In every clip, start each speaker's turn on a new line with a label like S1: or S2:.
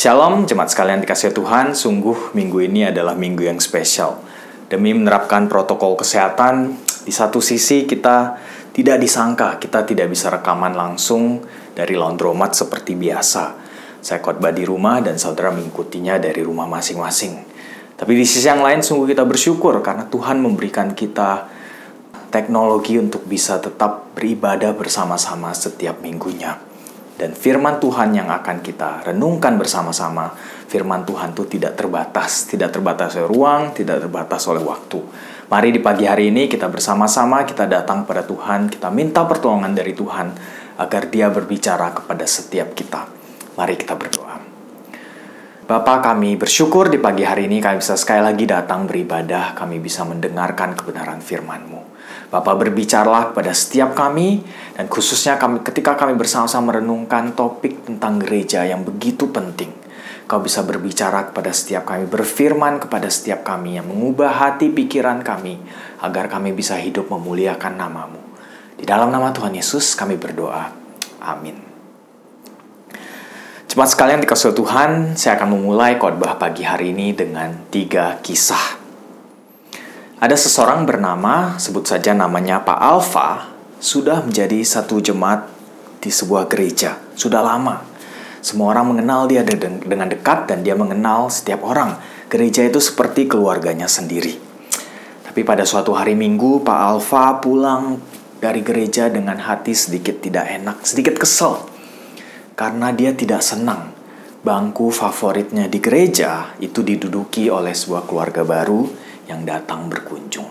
S1: Shalom, jemaat sekalian dikasihi Tuhan, sungguh minggu ini adalah minggu yang spesial. Demi menerapkan protokol kesehatan, di satu sisi kita tidak disangka, kita tidak bisa rekaman langsung dari laundromat seperti biasa. Saya khotbah di rumah dan saudara mengikutinya dari rumah masing-masing. Tapi di sisi yang lain sungguh kita bersyukur karena Tuhan memberikan kita teknologi untuk bisa tetap beribadah bersama-sama setiap minggunya. Dan firman Tuhan yang akan kita renungkan bersama-sama, firman Tuhan itu tidak terbatas oleh ruang, tidak terbatas oleh waktu. Mari di pagi hari ini kita bersama-sama, kita datang pada Tuhan, kita minta pertolongan dari Tuhan, agar Dia berbicara kepada setiap kita. Mari kita berdoa. Bapa, kami bersyukur di pagi hari ini kami bisa sekali lagi datang beribadah, kami bisa mendengarkan kebenaran firman-Mu. Bapa, berbicaralah kepada setiap kami, dan khususnya ketika kami bersama-sama merenungkan topik tentang gereja yang begitu penting. Kau bisa berbicara kepada setiap kami, berfirman kepada setiap kami yang mengubah hati pikiran kami, agar kami bisa hidup memuliakan nama-Mu. Di dalam nama Tuhan Yesus kami berdoa. Amin. Jemaat sekalian dikasihi Tuhan, saya akan memulai khotbah pagi hari ini dengan 3 kisah. Ada seseorang bernama, sebut saja namanya Pak Alfa, sudah menjadi satu jemaat di sebuah gereja. Sudah lama. Semua orang mengenal dia dengan dekat dan dia mengenal setiap orang. Gereja itu seperti keluarganya sendiri. Tapi pada suatu hari Minggu, Pak Alfa pulang dari gereja dengan hati sedikit tidak enak, sedikit kesel. Karena dia tidak senang bangku favoritnya di gereja itu diduduki oleh sebuah keluarga baru yang datang berkunjung.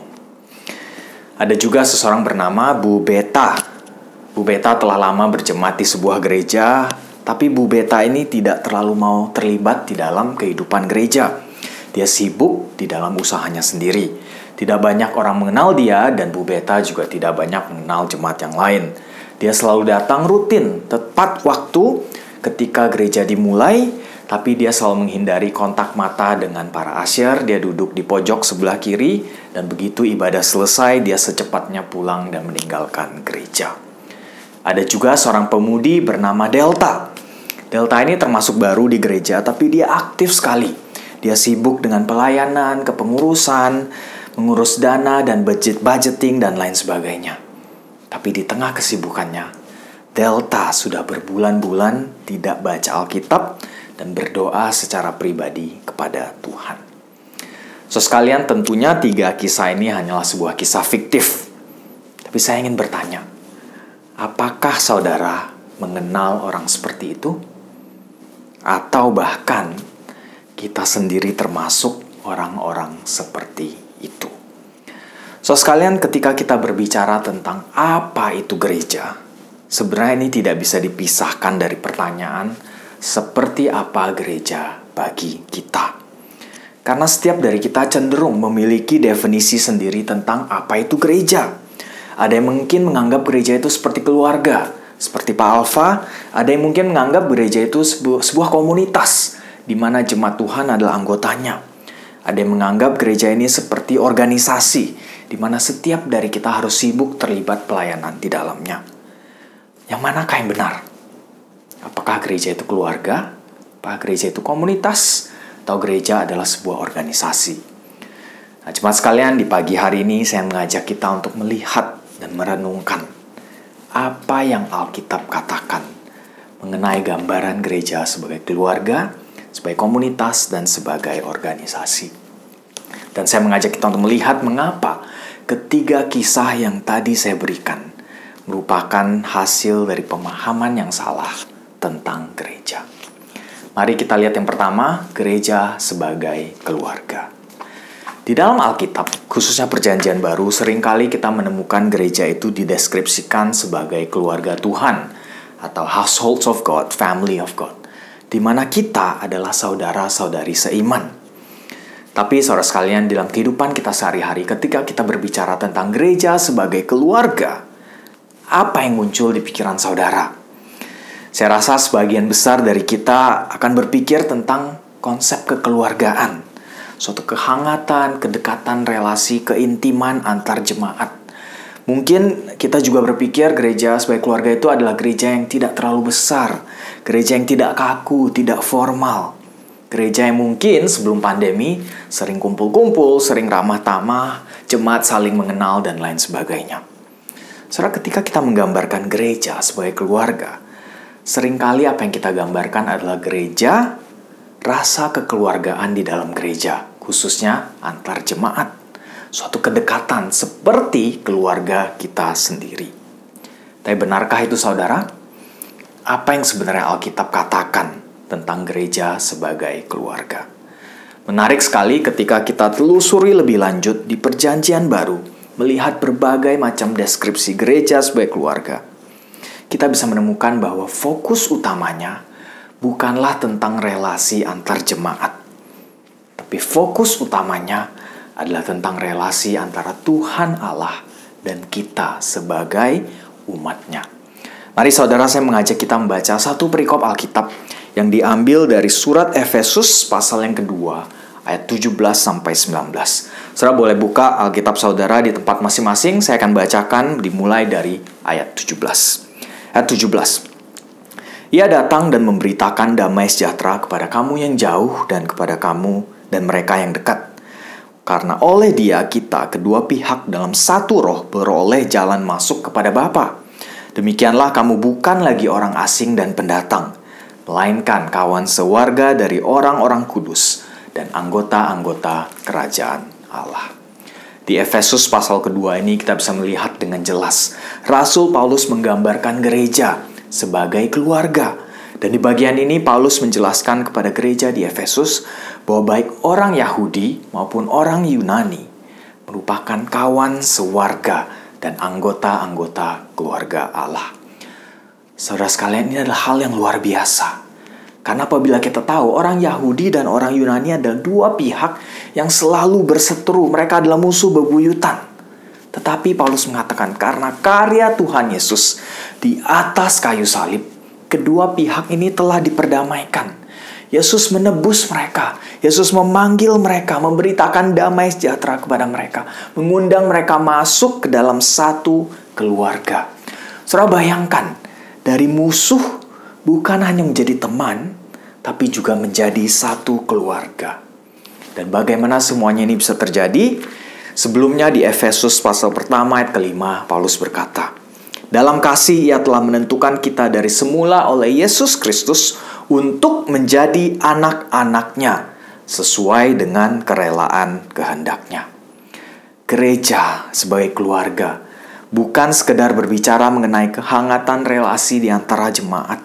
S1: Ada juga seseorang bernama Bu Beta. Bu Beta telah lama berjemaat di sebuah gereja, tapi Bu Beta ini tidak terlalu mau terlibat di dalam kehidupan gereja. Dia sibuk di dalam usahanya sendiri. Tidak banyak orang mengenal dia, dan Bu Beta juga tidak banyak mengenal jemaat yang lain. Dia selalu datang rutin, tepat waktu ketika gereja dimulai, tapi dia selalu menghindari kontak mata dengan para asyir. Dia duduk di pojok sebelah kiri, dan begitu ibadah selesai, dia secepatnya pulang dan meninggalkan gereja. Ada juga seorang pemudi bernama Delta. Delta ini termasuk baru di gereja, tapi dia aktif sekali. Dia sibuk dengan pelayanan, kepengurusan, mengurus dana dan budgeting dan lain sebagainya. Tapi di tengah kesibukannya, Delta sudah berbulan-bulan tidak baca Alkitab dan berdoa secara pribadi kepada Tuhan. So sekalian, tentunya 3 kisah ini hanyalah sebuah kisah fiktif. Tapi saya ingin bertanya, apakah saudara mengenal orang seperti itu? Atau bahkan kita sendiri termasuk orang-orang seperti itu? So sekalian, ketika kita berbicara tentang apa itu gereja, sebenarnya ini tidak bisa dipisahkan dari pertanyaan seperti apa gereja bagi kita. Karena setiap dari kita cenderung memiliki definisi sendiri tentang apa itu gereja. Ada yang mungkin menganggap gereja itu seperti keluarga, seperti Pak Alfa. Ada yang mungkin menganggap gereja itu sebuah komunitas, di mana jemaat Tuhan adalah anggotanya. Ada yang menganggap gereja ini seperti organisasi, di mana setiap dari kita harus sibuk terlibat pelayanan di dalamnya. Yang manakah yang benar? Apakah gereja itu keluarga? Apakah gereja itu komunitas? Atau gereja adalah sebuah organisasi? Nah, jemaat sekalian, di pagi hari ini saya mengajak kita untuk melihat dan merenungkan apa yang Alkitab katakan mengenai gambaran gereja sebagai keluarga, sebagai komunitas, dan sebagai organisasi. Dan saya mengajak kita untuk melihat mengapa ketiga kisah yang tadi saya berikan merupakan hasil dari pemahaman yang salah tentang gereja. Mari kita lihat yang pertama, gereja sebagai keluarga. Di dalam Alkitab, khususnya Perjanjian Baru, seringkali kita menemukan gereja itu dideskripsikan sebagai keluarga Tuhan atau households of God, family of God, di mana kita adalah saudara-saudari seiman. Tapi saudara sekalian, dalam kehidupan kita sehari-hari, ketika kita berbicara tentang gereja sebagai keluarga, apa yang muncul di pikiran saudara? Saya rasa sebagian besar dari kita akan berpikir tentang konsep kekeluargaan, suatu kehangatan, kedekatan, relasi, keintiman antar jemaat. Mungkin kita juga berpikir gereja sebagai keluarga itu adalah gereja yang tidak terlalu besar, gereja yang tidak kaku, tidak formal. Gereja yang mungkin sebelum pandemi sering kumpul-kumpul, sering ramah tamah, jemaat saling mengenal, dan lain sebagainya. Saudara, ketika kita menggambarkan gereja sebagai keluarga, seringkali apa yang kita gambarkan adalah gereja, rasa kekeluargaan di dalam gereja, khususnya antar jemaat. Suatu kedekatan seperti keluarga kita sendiri. Tapi benarkah itu, saudara? Apa yang sebenarnya Alkitab katakan tentang gereja sebagai keluarga? Menarik sekali ketika kita telusuri lebih lanjut di Perjanjian Baru, melihat berbagai macam deskripsi gereja sebagai keluarga. Kita bisa menemukan bahwa fokus utamanya bukanlah tentang relasi antar jemaat, tapi fokus utamanya adalah tentang relasi antara Tuhan Allah dan kita sebagai umatnya. Mari saudara, saya mengajak kita membaca satu perikop Alkitab yang diambil dari surat Efesus pasal yang kedua, ayat 17-19. Saudara boleh buka Alkitab saudara di tempat masing-masing. Saya akan bacakan dimulai dari ayat 17. Ayat 17. Ia datang dan memberitakan damai sejahtera kepada kamu yang jauh dan kepada kamu dan mereka yang dekat. Karena oleh Dia kita kedua pihak dalam satu roh beroleh jalan masuk kepada Bapa. Demikianlah kamu bukan lagi orang asing dan pendatang, melainkan kawan sewarga dari orang-orang kudus dan anggota-anggota kerajaan Allah. Di Efesus pasal kedua ini kita bisa melihat dengan jelas Rasul Paulus menggambarkan gereja sebagai keluarga. Dan di bagian ini Paulus menjelaskan kepada gereja di Efesus bahwa baik orang Yahudi maupun orang Yunani merupakan kawan sewarga dan anggota-anggota keluarga Allah. Saudara sekalian, ini adalah hal yang luar biasa. Karena apabila kita tahu orang Yahudi dan orang Yunani adalah dua pihak yang selalu berseteru, mereka adalah musuh bebuyutan. Tetapi Paulus mengatakan karena karya Tuhan Yesus di atas kayu salib, kedua pihak ini telah diperdamaikan. Yesus menebus mereka. Yesus memanggil mereka, memberitakan damai sejahtera kepada mereka, mengundang mereka masuk ke dalam satu keluarga. Saudara bayangkan, dari musuh bukan hanya menjadi teman, tapi juga menjadi satu keluarga. Dan bagaimana semuanya ini bisa terjadi? Sebelumnya di Efesus pasal pertama ayat kelima, Paulus berkata, dalam kasih Ia telah menentukan kita dari semula oleh Yesus Kristus untuk menjadi anak-anaknya sesuai dengan kerelaan kehendak-Nya. Gereja sebagai keluarga bukan sekedar berbicara mengenai kehangatan relasi di antara jemaat,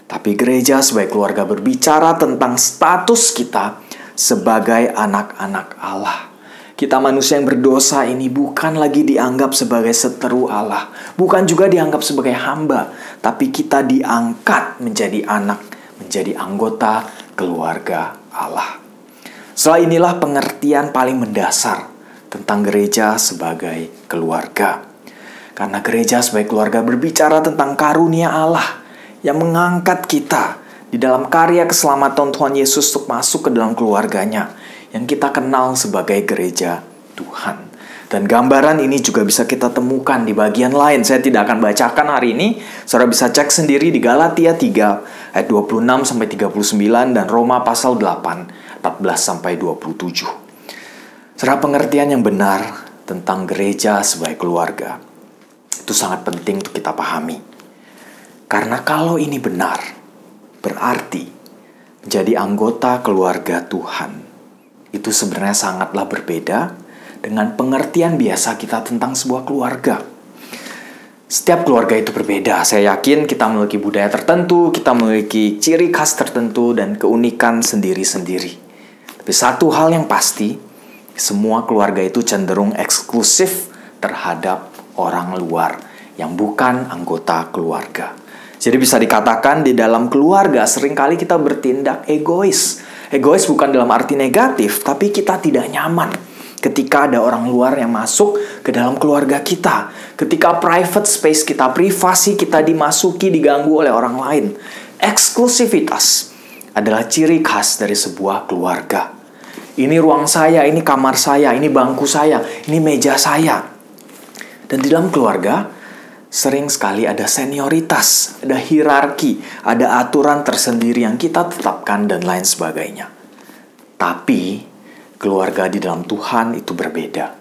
S1: tapi gereja sebagai keluarga berbicara tentang status kita sebagai anak-anak Allah. Kita manusia yang berdosa ini bukan lagi dianggap sebagai seteru Allah, bukan juga dianggap sebagai hamba, tapi kita diangkat menjadi anak, menjadi anggota keluarga Allah. Setelah inilah pengertian paling mendasar tentang gereja sebagai keluarga. Karena gereja sebagai keluarga berbicara tentang karunia Allah yang mengangkat kita di dalam karya keselamatan Tuhan Yesus untuk masuk ke dalam keluarganya yang kita kenal sebagai gereja Tuhan. Dan gambaran ini juga bisa kita temukan di bagian lain. Saya tidak akan bacakan hari ini. Saudara bisa cek sendiri di Galatia 3 ayat 26-39 dan Roma pasal 8 14-27. Saudara, pengertian yang benar tentang gereja sebagai keluarga itu sangat penting untuk kita pahami. Karena kalau ini benar, berarti menjadi anggota keluarga Tuhan itu sebenarnya sangatlah berbeda dengan pengertian biasa kita tentang sebuah keluarga. Setiap keluarga itu berbeda. Saya yakin kita memiliki budaya tertentu, kita memiliki ciri khas tertentu dan keunikan sendiri-sendiri. Tapi satu hal yang pasti, semua keluarga itu cenderung eksklusif terhadap orang luar yang bukan anggota keluarga. Jadi bisa dikatakan di dalam keluarga seringkali kita bertindak egois. Egois bukan dalam arti negatif, tapi kita tidak nyaman ketika ada orang luar yang masuk ke dalam keluarga kita. Ketika private space kita, privasi kita dimasuki, diganggu oleh orang lain. Eksklusivitas adalah ciri khas dari sebuah keluarga. Ini ruang saya, ini kamar saya, ini bangku saya, ini meja saya. Dan di dalam keluarga, Sering sekali ada senioritas, ada hierarki, ada aturan tersendiri yang kita tetapkan dan lain sebagainya. Tapi, keluarga di dalam Tuhan itu berbeda.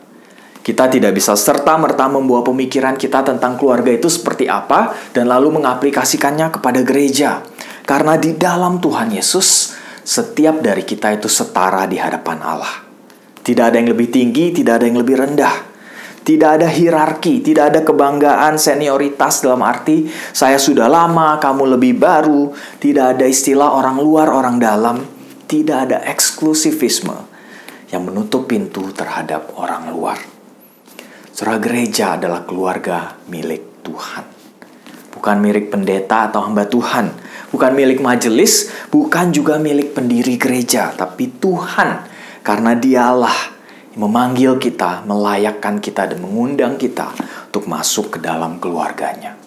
S1: Kita tidak bisa serta-merta membawa pemikiran kita tentang keluarga itu seperti apa dan lalu mengaplikasikannya kepada gereja. Karena di dalam Tuhan Yesus, setiap dari kita itu setara di hadapan Allah. Tidak ada yang lebih tinggi, tidak ada yang lebih rendah. Tidak ada hierarki, tidak ada kebanggaan senioritas dalam arti saya sudah lama, kamu lebih baru. Tidak ada istilah orang luar, orang dalam. Tidak ada eksklusivisme yang menutup pintu terhadap orang luar. Saudara, gereja adalah keluarga milik Tuhan. Bukan milik pendeta atau hamba Tuhan. Bukan milik majelis, bukan juga milik pendiri gereja. Tapi Tuhan, karena Dialah memanggil kita, melayakkan kita, dan mengundang kita untuk masuk ke dalam keluarganya.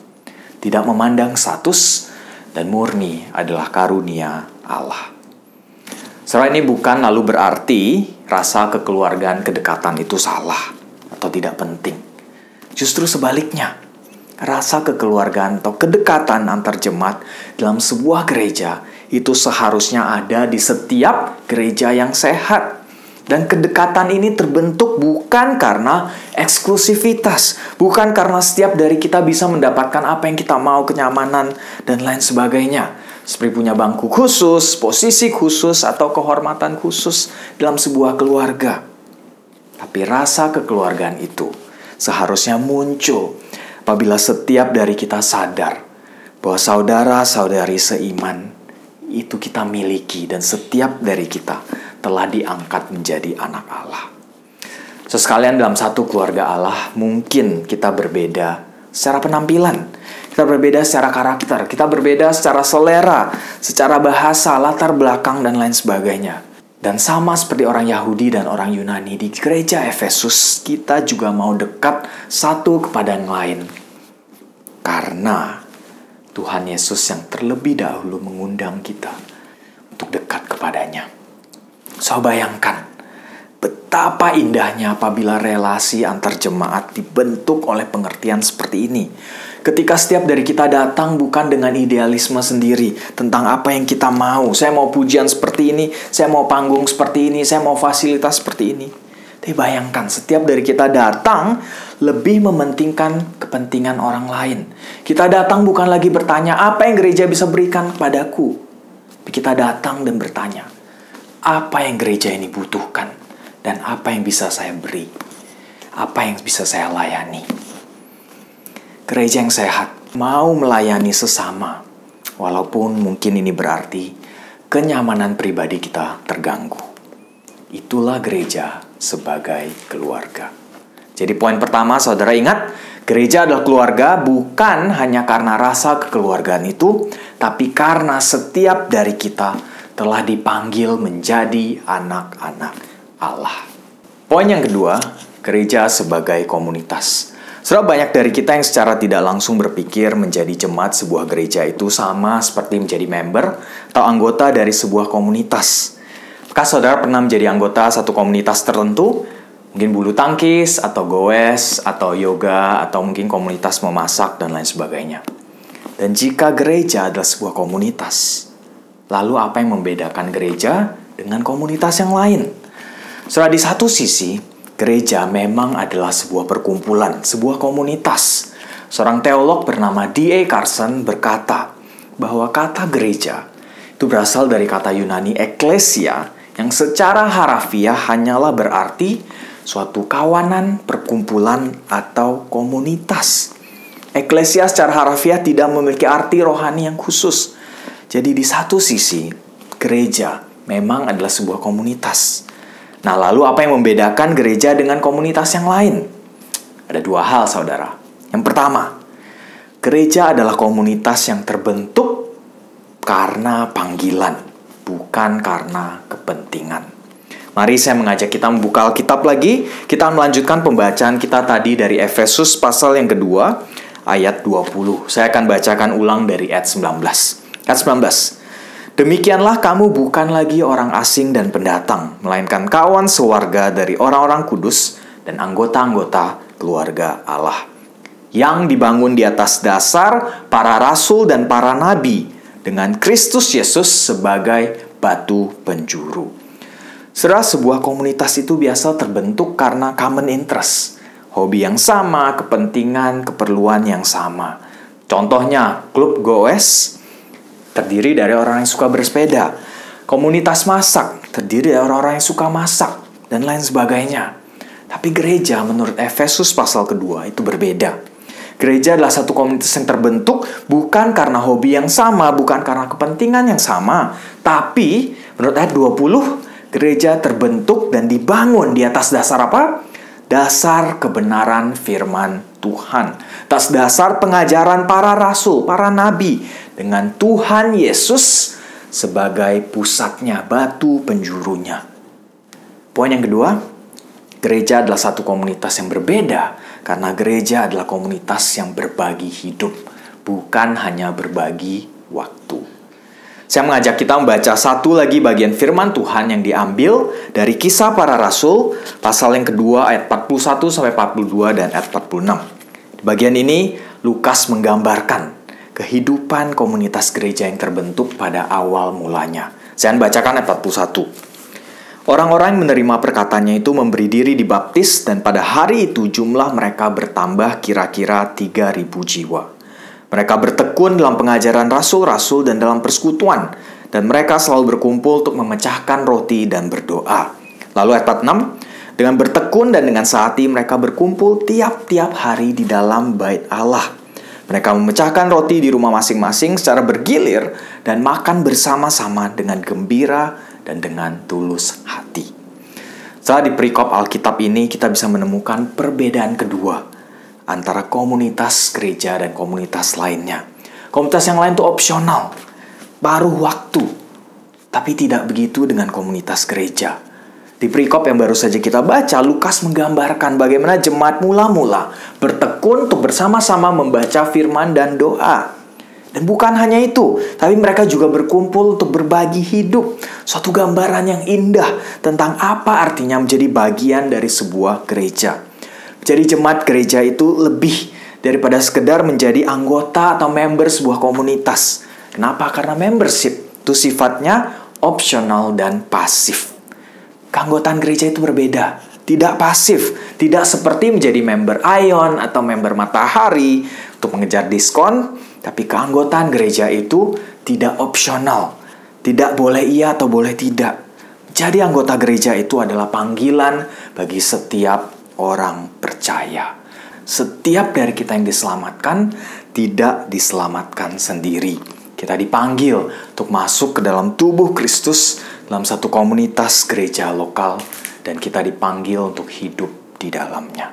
S1: Tidak memandang status dan murni adalah karunia Allah. Saudara, ini bukan lalu berarti rasa kekeluargaan kedekatan itu salah atau tidak penting. Justru sebaliknya, rasa kekeluargaan atau kedekatan antar jemaat dalam sebuah gereja itu seharusnya ada di setiap gereja yang sehat. Dan kedekatan ini terbentuk bukan karena eksklusivitas, bukan karena setiap dari kita bisa mendapatkan apa yang kita mau, kenyamanan, dan lain sebagainya. Seperti punya bangku khusus, posisi khusus, atau kehormatan khusus dalam sebuah keluarga. Tapi rasa kekeluargaan itu seharusnya muncul apabila setiap dari kita sadar bahwa saudara-saudari seiman itu kita miliki dan setiap dari kita telah diangkat menjadi anak Allah. Sekalian dalam satu keluarga Allah, mungkin kita berbeda secara penampilan, kita berbeda secara karakter, kita berbeda secara selera, secara bahasa, latar belakang, dan lain sebagainya. Dan sama seperti orang Yahudi dan orang Yunani di gereja Efesus, kita juga mau dekat satu kepada yang lain. Karena Tuhan Yesus yang terlebih dahulu mengundang kita untuk dekat kepadanya. So, bayangkan betapa indahnya apabila relasi antar jemaat dibentuk oleh pengertian seperti ini. Ketika setiap dari kita datang bukan dengan idealisme sendiri tentang apa yang kita mau. Saya mau pujian seperti ini, saya mau panggung seperti ini, saya mau fasilitas seperti ini. Tapi bayangkan setiap dari kita datang lebih mementingkan kepentingan orang lain. Kita datang bukan lagi bertanya apa yang gereja bisa berikan kepadaku. Tapi kita datang dan bertanya, apa yang gereja ini butuhkan dan apa yang bisa saya beri, apa yang bisa saya layani. Gereja yang sehat mau melayani sesama, walaupun mungkin ini berarti kenyamanan pribadi kita terganggu. Itulah gereja sebagai keluarga. Jadi poin pertama, saudara ingat, gereja adalah keluarga bukan hanya karena rasa kekeluargaan itu, tapi karena setiap dari kita telah dipanggil menjadi anak-anak Allah. Poin yang kedua, gereja sebagai komunitas. Saudara, banyak dari kita yang secara tidak langsung berpikir menjadi jemaat sebuah gereja itu sama seperti menjadi member atau anggota dari sebuah komunitas. Apakah saudara pernah menjadi anggota satu komunitas tertentu? Mungkin bulu tangkis, atau goes, atau yoga, atau mungkin komunitas memasak, dan lain sebagainya. Dan jika gereja adalah sebuah komunitas, lalu apa yang membedakan gereja dengan komunitas yang lain? Saudara, di satu sisi, gereja memang adalah sebuah perkumpulan, sebuah komunitas. Seorang teolog bernama D.A. Carson berkata bahwa kata gereja itu berasal dari kata Yunani ekklesia yang secara harafiah hanyalah berarti suatu kawanan, perkumpulan, atau komunitas. Ekklesia secara harafiah tidak memiliki arti rohani yang khusus. Jadi di satu sisi, gereja memang adalah sebuah komunitas. Nah, lalu apa yang membedakan gereja dengan komunitas yang lain? Ada dua hal, saudara. Yang pertama, gereja adalah komunitas yang terbentuk karena panggilan, bukan karena kepentingan. Mari saya mengajak kita membuka Alkitab lagi. Kita melanjutkan pembacaan kita tadi dari Efesus pasal yang kedua, ayat 20. Saya akan bacakan ulang dari ayat 19. Ayat 19. Demikianlah kamu bukan lagi orang asing dan pendatang, melainkan kawan sewarga dari orang-orang kudus dan anggota-anggota keluarga Allah. yang dibangun di atas dasar para rasul dan para nabi, dengan Kristus Yesus sebagai batu penjuru. Sebuah komunitas itu biasa terbentuk karena common interest, hobi yang sama, kepentingan, keperluan yang sama. Contohnya, klub goes terdiri dari orang yang suka bersepeda, komunitas masak terdiri dari orang-orang yang suka masak, dan lain sebagainya. Tapi gereja menurut Efesus pasal kedua itu berbeda. Gereja adalah satu komunitas yang terbentuk bukan karena hobi yang sama, bukan karena kepentingan yang sama. Tapi menurut ayat 20, gereja terbentuk dan dibangun di atas dasar apa? Dasar kebenaran firman Tuhan. Atas dasar pengajaran para rasul, para nabi. Dengan Tuhan Yesus sebagai pusatnya, batu penjurunya. Poin yang kedua, gereja adalah satu komunitas yang berbeda karena gereja adalah komunitas yang berbagi hidup, bukan hanya berbagi waktu. Saya mengajak kita membaca satu lagi bagian firman Tuhan yang diambil dari Kisah Para Rasul, pasal yang kedua ayat 41-42 dan ayat 46. Di bagian ini, Lukas menggambarkan kehidupan komunitas gereja yang terbentuk pada awal mulanya. Saya bacakan ayat 41. Orang-orang yang menerima perkataannya itu memberi diri dibaptis, dan pada hari itu jumlah mereka bertambah kira-kira 3.000 jiwa. Mereka bertekun dalam pengajaran rasul-rasul dan dalam persekutuan, dan mereka selalu berkumpul untuk memecahkan roti dan berdoa. Lalu ayat 46, dengan bertekun dan dengan sehati mereka berkumpul tiap-tiap hari di dalam bait Allah. Mereka memecahkan roti di rumah masing-masing secara bergilir dan makan bersama-sama dengan gembira dan dengan tulus hati. Setelah di perikop Alkitab ini kita bisa menemukan perbedaan kedua antara komunitas gereja dan komunitas lainnya. Komunitas yang lain itu opsional, paruh waktu. Tapi tidak begitu dengan komunitas gereja. Di perikop yang baru saja kita baca, Lukas menggambarkan bagaimana jemaat mula-mula bertekun untuk bersama-sama membaca firman dan doa. Dan bukan hanya itu, tapi mereka juga berkumpul untuk berbagi hidup. Suatu gambaran yang indah tentang apa artinya menjadi bagian dari sebuah gereja. Menjadi jemaat gereja itu lebih daripada sekedar menjadi anggota atau member sebuah komunitas. Kenapa? Karena membership itu sifatnya opsional dan pasif. Keanggotaan gereja itu berbeda, tidak pasif, tidak seperti menjadi member Ion atau member Matahari untuk mengejar diskon, tapi keanggotaan gereja itu tidak opsional, tidak boleh iya atau boleh tidak. Jadi anggota gereja itu adalah panggilan bagi setiap orang percaya. Setiap dari kita yang diselamatkan tidak diselamatkan sendiri. Kita dipanggil untuk masuk ke dalam tubuh Kristus dalam satu komunitas gereja lokal, dan kita dipanggil untuk hidup di dalamnya.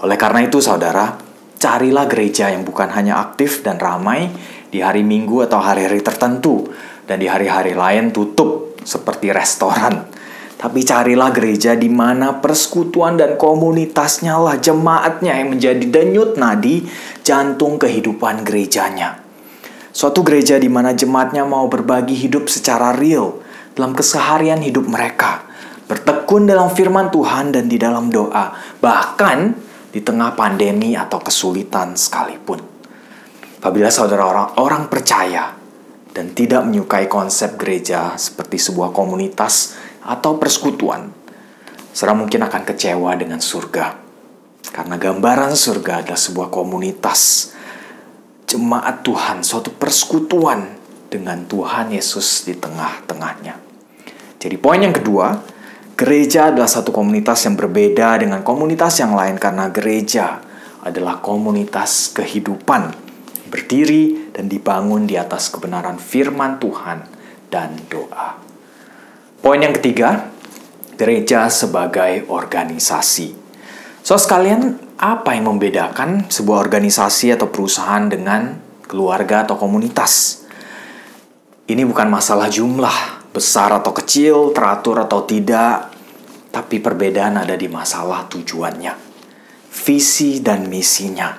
S1: Oleh karena itu, saudara, carilah gereja yang bukan hanya aktif dan ramai di hari Minggu atau hari-hari tertentu, dan di hari-hari lain tutup seperti restoran. Tapi carilah gereja di mana persekutuan dan komunitasnya lah, jemaatnya yang menjadi denyut nadi jantung kehidupan gerejanya. Suatu gereja di mana jemaatnya mau berbagi hidup secara real dalam keseharian hidup mereka, bertekun dalam firman Tuhan dan di dalam doa, bahkan di tengah pandemi atau kesulitan sekalipun. Apabila saudara orang percaya dan tidak menyukai konsep gereja seperti sebuah komunitas atau persekutuan, saudara mungkin akan kecewa dengan surga. Karena gambaran surga adalah sebuah komunitas, jemaat Tuhan, suatu persekutuan dengan Tuhan Yesus di tengah-tengahnya. Jadi poin yang kedua, gereja adalah satu komunitas yang berbeda dengan komunitas yang lain karena gereja adalah komunitas kehidupan, berdiri dan dibangun di atas kebenaran firman Tuhan dan doa. Poin yang ketiga, gereja sebagai organisasi. So sekalian, apa yang membedakan sebuah organisasi atau perusahaan dengan keluarga atau komunitas? Ini bukan masalah jumlah, besar atau kecil, teratur atau tidak, tapi perbedaan ada di masalah tujuannya, visi dan misinya.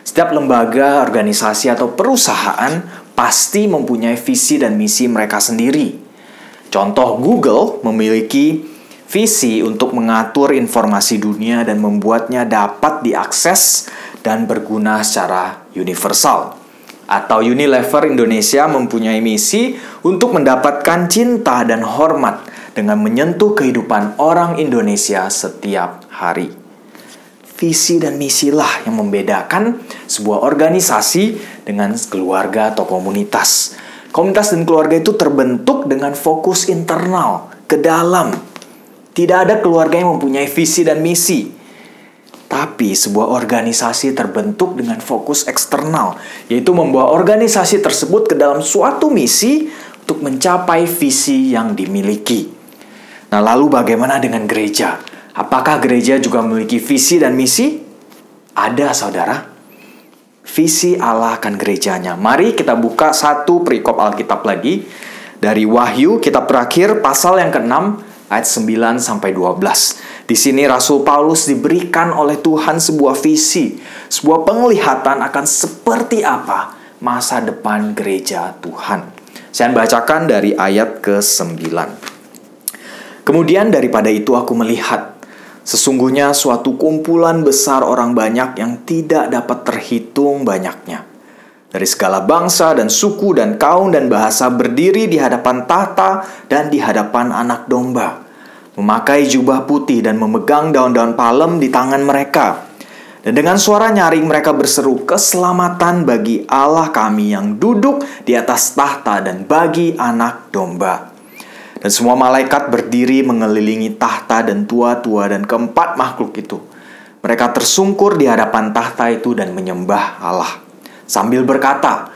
S1: Setiap lembaga, organisasi atau perusahaan pasti mempunyai visi dan misi mereka sendiri. Contoh, Google memiliki visi untuk mengatur informasi dunia dan membuatnya dapat diakses dan berguna secara universal. Atau Unilever Indonesia mempunyai misi untuk mendapatkan cinta dan hormat dengan menyentuh kehidupan orang Indonesia setiap hari. Visi dan misilah yang membedakan sebuah organisasi dengan keluarga atau komunitas. Komunitas dan keluarga itu terbentuk dengan fokus internal, ke dalam. Tidak ada keluarga yang mempunyai visi dan misi. Tapi sebuah organisasi terbentuk dengan fokus eksternal, yaitu membawa organisasi tersebut ke dalam suatu misi untuk mencapai visi yang dimiliki. Nah, lalu bagaimana dengan gereja? Apakah gereja juga memiliki visi dan misi? Ada, saudara. Visi Allah akan gerejanya. Mari kita buka satu perikop Alkitab lagi. Dari Wahyu, kitab terakhir, pasal yang ke-6, ayat 9-12. Di sini Rasul Paulus diberikan oleh Tuhan sebuah visi, sebuah penglihatan akan seperti apa masa depan gereja Tuhan. Saya bacakan dari ayat ke-9. Kemudian daripada itu aku melihat, sesungguhnya suatu kumpulan besar orang banyak yang tidak dapat terhitung banyaknya. Dari segala bangsa dan suku dan kaum dan bahasa berdiri di hadapan tahta dan di hadapan Anak Domba, memakai jubah putih dan memegang daun-daun palem di tangan mereka. Dan dengan suara nyaring mereka berseru, keselamatan bagi Allah kami yang duduk di atas tahta dan bagi Anak Domba. Dan semua malaikat berdiri mengelilingi tahta dan tua-tua dan keempat makhluk itu. Mereka tersungkur di hadapan tahta itu dan menyembah Allah, sambil berkata,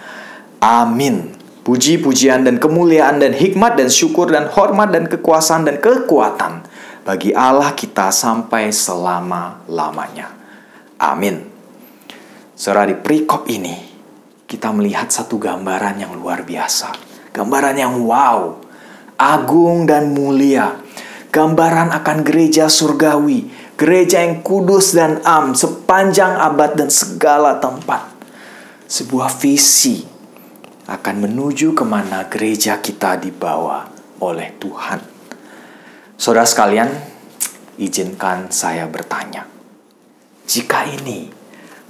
S1: Amin. Puji-pujian dan kemuliaan dan hikmat dan syukur dan hormat dan kekuasaan dan kekuatan bagi Allah kita sampai selama-lamanya. Amin. Saudara, di perikop ini kita melihat satu gambaran yang luar biasa. Gambaran yang wow, agung dan mulia. Gambaran akan gereja surgawi, gereja yang kudus dan am sepanjang abad dan segala tempat. Sebuah visi akan menuju kemana gereja kita dibawa oleh Tuhan. Saudara sekalian, izinkan saya bertanya. Jika ini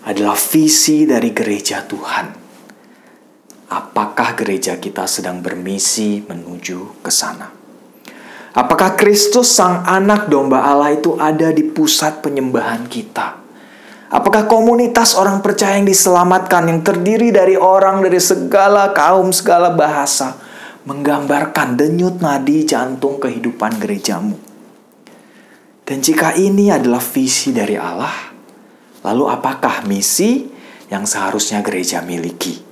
S1: adalah visi dari gereja Tuhan, apakah gereja kita sedang bermisi menuju ke sana? Apakah Kristus Sang Anak Domba Allah itu ada di pusat penyembahan kita? Apakah komunitas orang percaya yang diselamatkan, yang terdiri dari orang dari segala kaum, segala bahasa, menggambarkan denyut nadi jantung kehidupan gerejamu? Dan jika ini adalah visi dari Allah, lalu apakah misi yang seharusnya gereja miliki?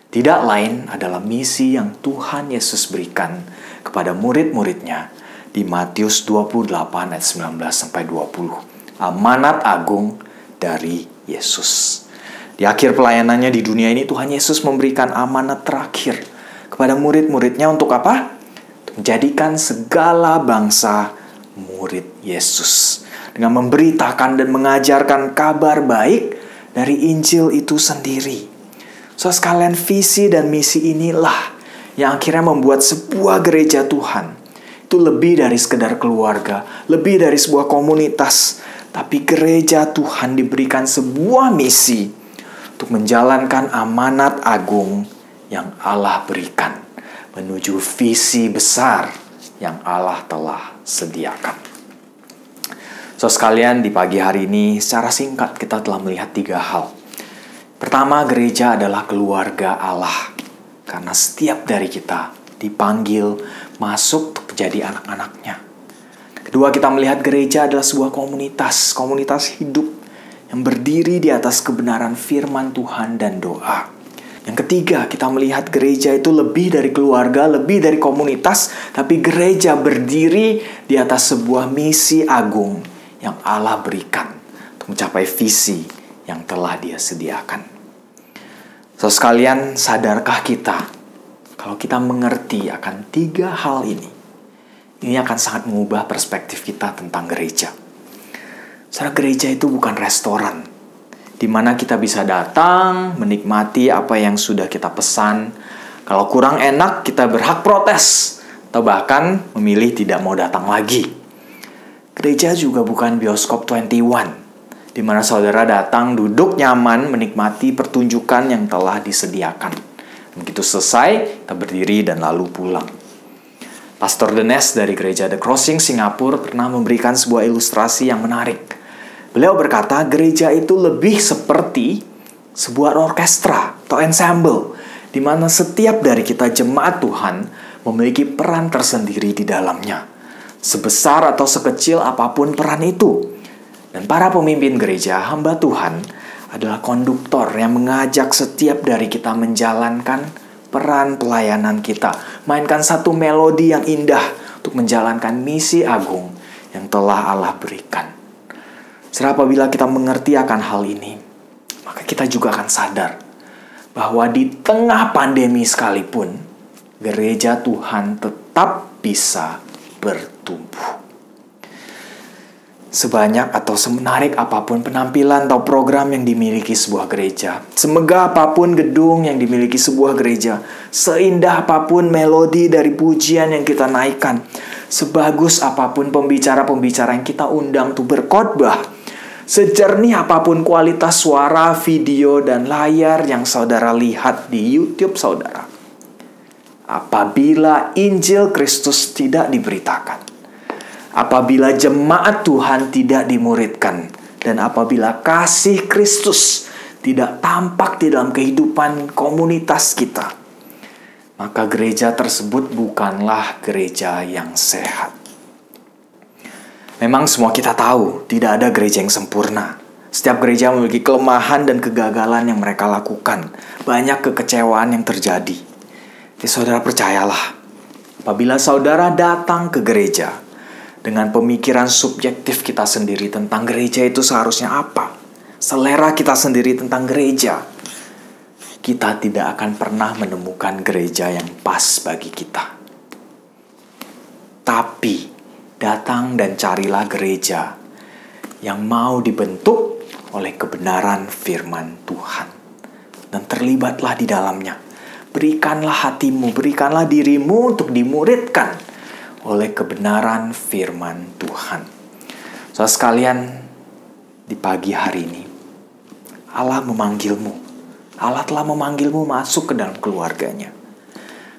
S1: Tidak lain adalah misi yang Tuhan Yesus berikan kepada murid-muridnya di Matius 28 ayat 19-20. Amanat agung dari Yesus. Di akhir pelayanannya di dunia ini, Tuhan Yesus memberikan amanat terakhir kepada murid-muridnya untuk apa? Untuk menjadikan segala bangsa murid Yesus, dengan memberitakan dan mengajarkan kabar baik dari Injil itu sendiri. So sekalian, visi dan misi inilah yang akhirnya membuat sebuah gereja Tuhan itu lebih dari sekedar keluarga, lebih dari sebuah komunitas. Tapi gereja Tuhan diberikan sebuah misi untuk menjalankan amanat agung yang Allah berikan menuju visi besar yang Allah telah sediakan. So sekalian, di pagi hari ini secara singkat kita telah melihat 3 hal. Pertama, gereja adalah keluarga Allah, karena setiap dari kita dipanggil masuk untuk menjadi anak-anaknya. Kedua, kita melihat gereja adalah sebuah komunitas hidup yang berdiri di atas kebenaran firman Tuhan dan doa. Yang ketiga, kita melihat gereja itu lebih dari keluarga, lebih dari komunitas, tapi gereja berdiri di atas sebuah misi agung yang Allah berikan untuk mencapai visi yang telah Dia sediakan. So sekalian, sadarkah kita kalau kita mengerti akan 3 hal ini akan sangat mengubah perspektif kita tentang gereja. Saudara, gereja itu bukan restoran di mana kita bisa datang, menikmati apa yang sudah kita pesan. Kalau kurang enak, kita berhak protes atau bahkan memilih tidak mau datang lagi. Gereja juga bukan bioskop 21 di mana saudara datang duduk nyaman menikmati pertunjukan yang telah disediakan. Begitu selesai, kita berdiri dan lalu pulang. Pastor Denes dari gereja The Crossing Singapura pernah memberikan sebuah ilustrasi yang menarik. Beliau berkata, gereja itu lebih seperti sebuah orkestra atau ensemble, di mana setiap dari kita jemaat Tuhan memiliki peran tersendiri di dalamnya, sebesar atau sekecil apapun peran itu. Dan para pemimpin gereja, hamba Tuhan, adalah konduktor yang mengajak setiap dari kita menjalankan peran pelayanan kita, mainkan satu melodi yang indah untuk menjalankan misi agung yang telah Allah berikan. Apabila kita mengerti akan hal ini, maka kita juga akan sadar bahwa di tengah pandemi sekalipun, gereja Tuhan tetap bisa bertumbuh. Sebanyak atau semenarik apapun penampilan atau program yang dimiliki sebuah gereja, semegah apapun gedung yang dimiliki sebuah gereja, seindah apapun melodi dari pujian yang kita naikkan, sebagus apapun pembicara-pembicara yang kita undang untuk berkhotbah, sejernih apapun kualitas suara, video, dan layar yang saudara lihat di YouTube saudara, apabila Injil Kristus tidak diberitakan, apabila jemaat Tuhan tidak dimuridkan, dan apabila kasih Kristus tidak tampak di dalam kehidupan komunitas kita, maka gereja tersebut bukanlah gereja yang sehat. Memang semua kita tahu, tidak ada gereja yang sempurna. Setiap gereja memiliki kelemahan dan kegagalan yang mereka lakukan. Banyak kekecewaan yang terjadi. Jadi saudara percayalah, apabila saudara datang ke gereja dengan pemikiran subjektif kita sendiri tentang gereja itu seharusnya apa, selera kita sendiri tentang gereja, kita tidak akan pernah menemukan gereja yang pas bagi kita. Tapi datang dan carilah gereja yang mau dibentuk oleh kebenaran firman Tuhan, dan terlibatlah di dalamnya. Berikanlah hatimu, berikanlah dirimu untuk dimuridkan oleh kebenaran firman Tuhan. Saudara sekalian, di pagi hari ini Allah memanggilmu. Allah telah memanggilmu masuk ke dalam keluarganya.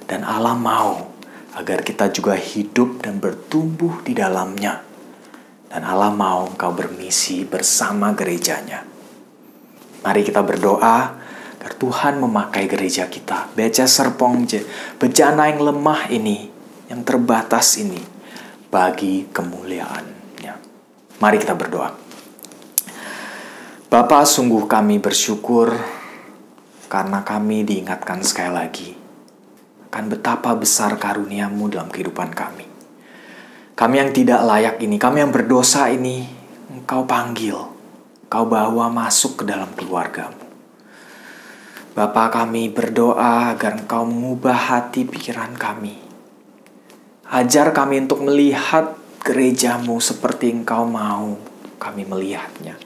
S1: Dan Allah mau agar kita juga hidup dan bertumbuh di dalamnya. Dan Allah mau engkau bermisi bersama gerejanya. Mari kita berdoa agar Tuhan memakai gereja kita, Beca Serpong Bejana yang lemah ini, yang terbatas ini, bagi kemuliaan-Nya. Mari kita berdoa. Bapa, sungguh kami bersyukur karena kami diingatkan sekali lagi akan betapa besar karunia-Mu dalam kehidupan kami. Kami yang tidak layak ini, kami yang berdosa ini, Engkau panggil, Engkau bawa masuk ke dalam keluarga-Mu. Bapa, kami berdoa agar Engkau mengubah hati pikiran kami. Ajar kami untuk melihat gereja-Mu seperti Engkau mau kami melihatnya.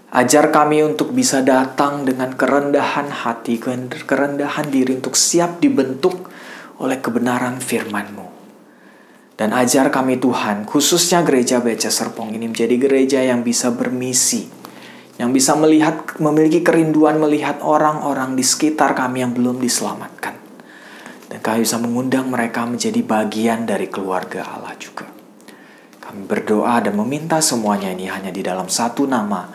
S1: Ajar kami untuk bisa datang dengan kerendahan hati, kerendahan diri untuk siap dibentuk oleh kebenaran firman-Mu. Dan ajar kami Tuhan, khususnya gereja Beca Serpong ini menjadi gereja yang bisa bermisi, yang bisa melihat, memiliki kerinduan melihat orang-orang di sekitar kami yang belum diselamatkan. Dan kami bisa mengundang mereka menjadi bagian dari keluarga Allah juga. Kami berdoa dan meminta semuanya ini hanya di dalam satu nama,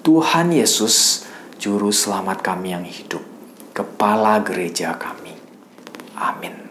S1: Tuhan Yesus, Juru Selamat kami yang hidup, Kepala gereja kami. Amin.